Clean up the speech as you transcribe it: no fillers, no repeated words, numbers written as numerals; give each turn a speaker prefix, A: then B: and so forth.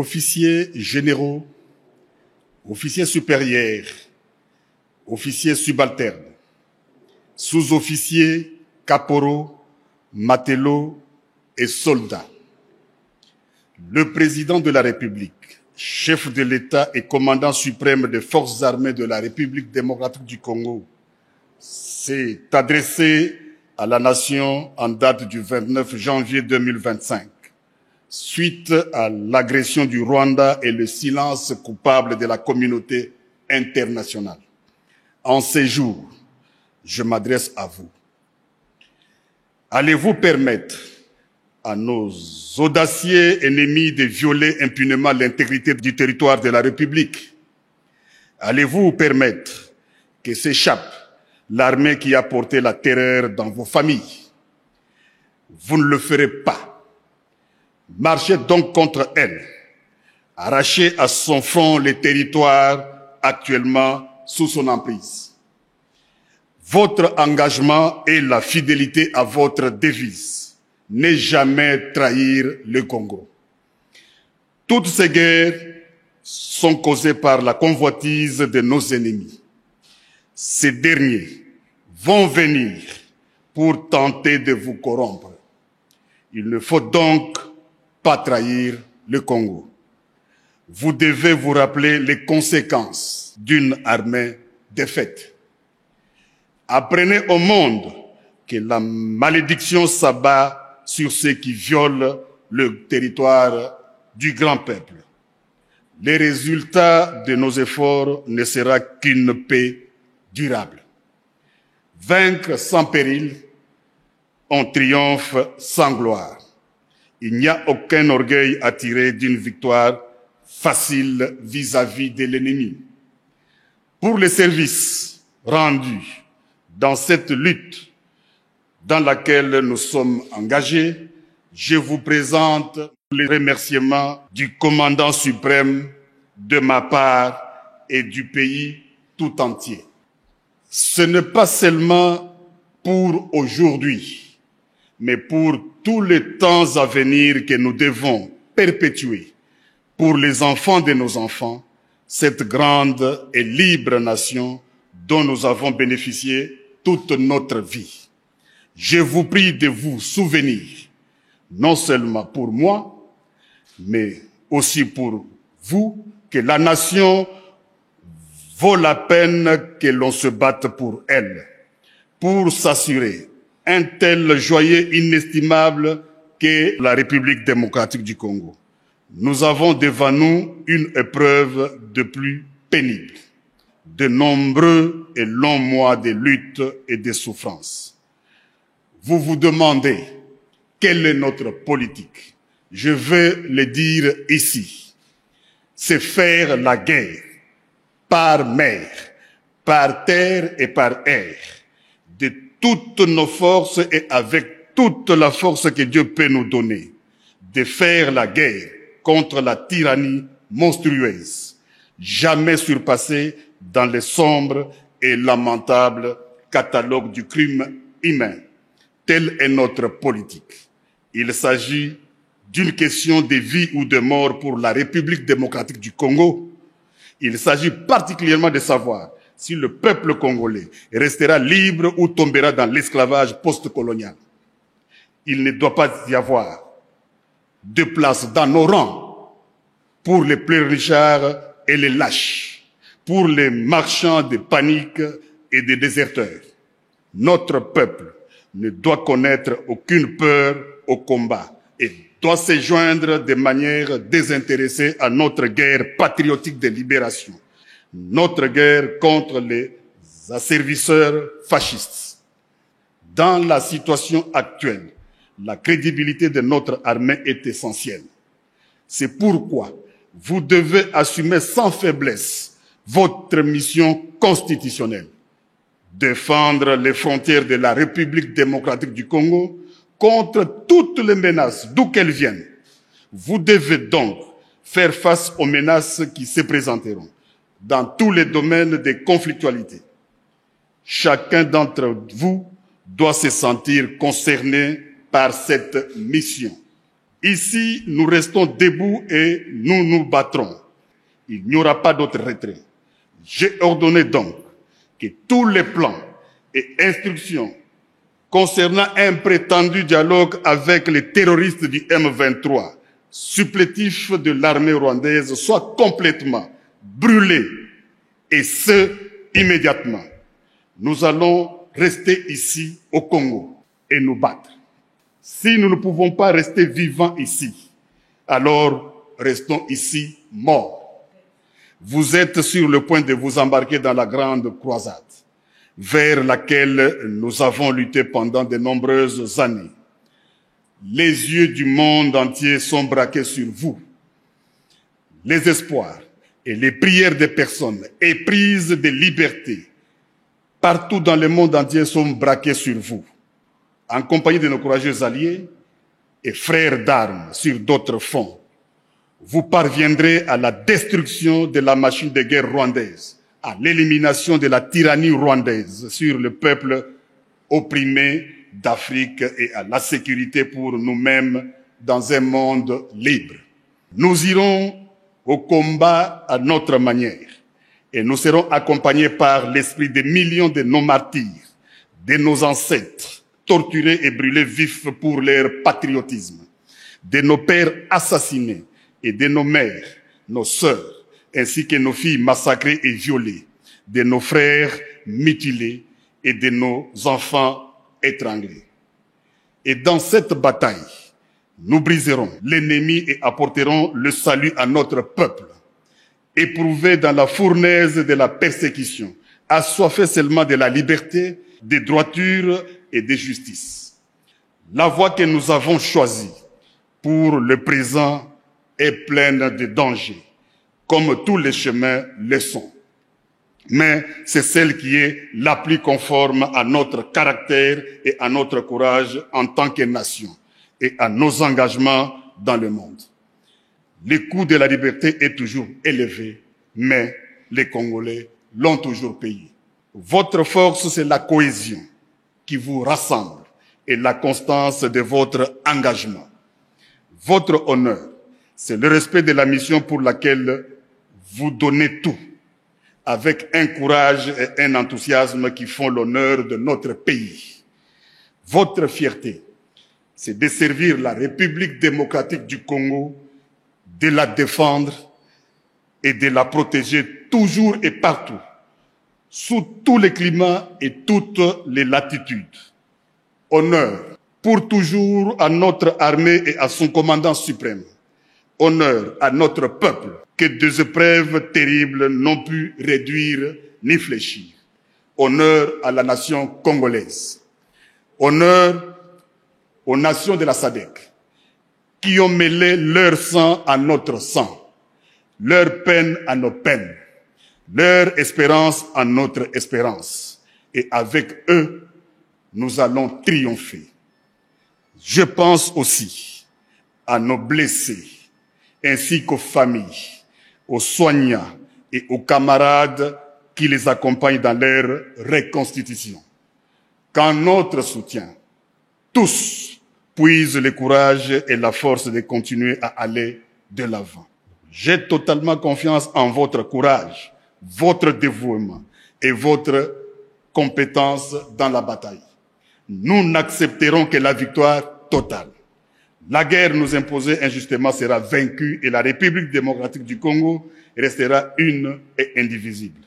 A: officiers généraux, officiers supérieurs, officiers subalternes, sous-officiers, caporaux, matelots et soldats. Le président de la République, chef de l'État et commandant suprême des forces armées de la République démocratique du Congo, s'est adressé à la nation en date du 29 janvier 2025, suite à l'agression du Rwanda et le silence coupable de la communauté internationale. En ces jours, je m'adresse à vous. Allez-vous permettre à nos audacieux ennemis de violer impunément l'intégrité du territoire de la République? Allez-vous permettre que s'échappe l'armée qui a porté la terreur dans vos familles? Vous ne le ferez pas. Marchez donc contre elle. Arrachez à son front les territoires actuellement sous son emprise. Votre engagement et la fidélité à votre devise. Ne jamais trahir le Congo. Toutes ces guerres sont causées par la convoitise de nos ennemis. Ces derniers vont venir pour tenter de vous corrompre. Il ne faut donc pas trahir le Congo. Vous devez vous rappeler les conséquences d'une armée défaite. Apprenez au monde que la malédiction s'abat sur ceux qui violent le territoire du grand peuple. Les résultats de nos efforts ne sera qu'une paix durable. Vaincre sans péril, on triomphe sans gloire. Il n'y a aucun orgueil à tirer d'une victoire facile vis-à-vis de l'ennemi. Pour les services rendus dans cette lutte dans laquelle nous sommes engagés, je vous présente les remerciements du commandant suprême de ma part et du pays tout entier. Ce n'est pas seulement pour aujourd'hui, mais pour tous les temps à venir que nous devons perpétuer pour les enfants de nos enfants, cette grande et libre nation dont nous avons bénéficié toute notre vie. Je vous prie de vous souvenir, non seulement pour moi, mais aussi pour vous, que la nation vaut la peine que l'on se batte pour elle, pour s'assurer un tel joyau inestimable qu'est la République démocratique du Congo. Nous avons devant nous une épreuve de plus pénible, de nombreux et longs mois de lutte et de souffrance. Vous vous demandez quelle est notre politique. Je veux le dire ici. C'est faire la guerre par mer, par terre et par air, de toutes nos forces et avec toute la force que Dieu peut nous donner, de faire la guerre contre la tyrannie monstrueuse, jamais surpassée dans le sombre et lamentable catalogue du crime humain. Telle est notre politique. Il s'agit d'une question de vie ou de mort pour la République démocratique du Congo. Il s'agit particulièrement de savoir si le peuple congolais restera libre ou tombera dans l'esclavage post-colonial. Il ne doit pas y avoir de place dans nos rangs pour les pleurnichards et les lâches, pour les marchands de panique et des déserteurs. Notre peuple ne doit connaître aucune peur au combat et doit se joindre de manière désintéressée à notre guerre patriotique de libération, notre guerre contre les asservisseurs fascistes. Dans la situation actuelle, la crédibilité de notre armée est essentielle. C'est pourquoi vous devez assumer sans faiblesse votre mission constitutionnelle. Défendre les frontières de la République démocratique du Congo contre toutes les menaces, d'où qu'elles viennent. Vous devez donc faire face aux menaces qui se présenteront dans tous les domaines de conflictualité. Chacun d'entre vous doit se sentir concerné par cette mission. Ici, nous restons debout et nous nous battrons. Il n'y aura pas d'autre retrait. J'ai ordonné donc que tous les plans et instructions concernant un prétendu dialogue avec les terroristes du M23, supplétifs de l'armée rwandaise, soient complètement brûlés, et ce, immédiatement. Nous allons rester ici au Congo et nous battre. Si nous ne pouvons pas rester vivants ici, alors restons ici morts. Vous êtes sur le point de vous embarquer dans la grande croisade, vers laquelle nous avons lutté pendant de nombreuses années. Les yeux du monde entier sont braqués sur vous. Les espoirs et les prières des personnes éprises de liberté partout dans le monde entier sont braqués sur vous. En compagnie de nos courageux alliés et frères d'armes sur d'autres fonds, vous parviendrez à la destruction de la machine de guerre rwandaise, à l'élimination de la tyrannie rwandaise sur le peuple opprimé d'Afrique et à la sécurité pour nous-mêmes dans un monde libre. Nous irons au combat à notre manière et nous serons accompagnés par l'esprit des millions de nos martyrs, de nos ancêtres, torturés et brûlés vifs pour leur patriotisme, de nos pères assassinés et de nos mères, nos sœurs, ainsi que nos filles massacrées et violées, de nos frères mutilés et de nos enfants étranglés. Et dans cette bataille, nous briserons l'ennemi et apporterons le salut à notre peuple, éprouvé dans la fournaise de la persécution, assoiffé seulement de la liberté, des droitures et de justice. La voie que nous avons choisie pour le présent est pleine de dangers, comme tous les chemins le sont. Mais c'est celle qui est la plus conforme à notre caractère et à notre courage en tant que nation et à nos engagements dans le monde. Le coût de la liberté est toujours élevé, mais les Congolais l'ont toujours payé. Votre force, c'est la cohésion qui vous rassemble et la constance de votre engagement. Votre honneur, c'est le respect de la mission pour laquelle vous donnez tout, avec un courage et un enthousiasme qui font l'honneur de notre pays. Votre fierté, c'est de servir la République démocratique du Congo, de la défendre et de la protéger toujours et partout, sous tous les climats et toutes les latitudes. Honneur pour toujours à notre armée et à son commandant suprême. Honneur à notre peuple que des épreuves terribles n'ont pu réduire ni fléchir. Honneur à la nation congolaise. Honneur aux nations de la SADC qui ont mêlé leur sang à notre sang, leur peine à nos peines, leur espérance à notre espérance. Et avec eux, nous allons triompher. Je pense aussi à nos blessés, ainsi qu'aux familles, aux soignants et aux camarades qui les accompagnent dans leur reconstitution. Qu'en notre soutien, tous puisent le courage et la force de continuer à aller de l'avant. J'ai totalement confiance en votre courage, votre dévouement et votre compétence dans la bataille. Nous n'accepterons que la victoire totale. La guerre nous imposée injustement sera vaincue et la République démocratique du Congo restera une et indivisible.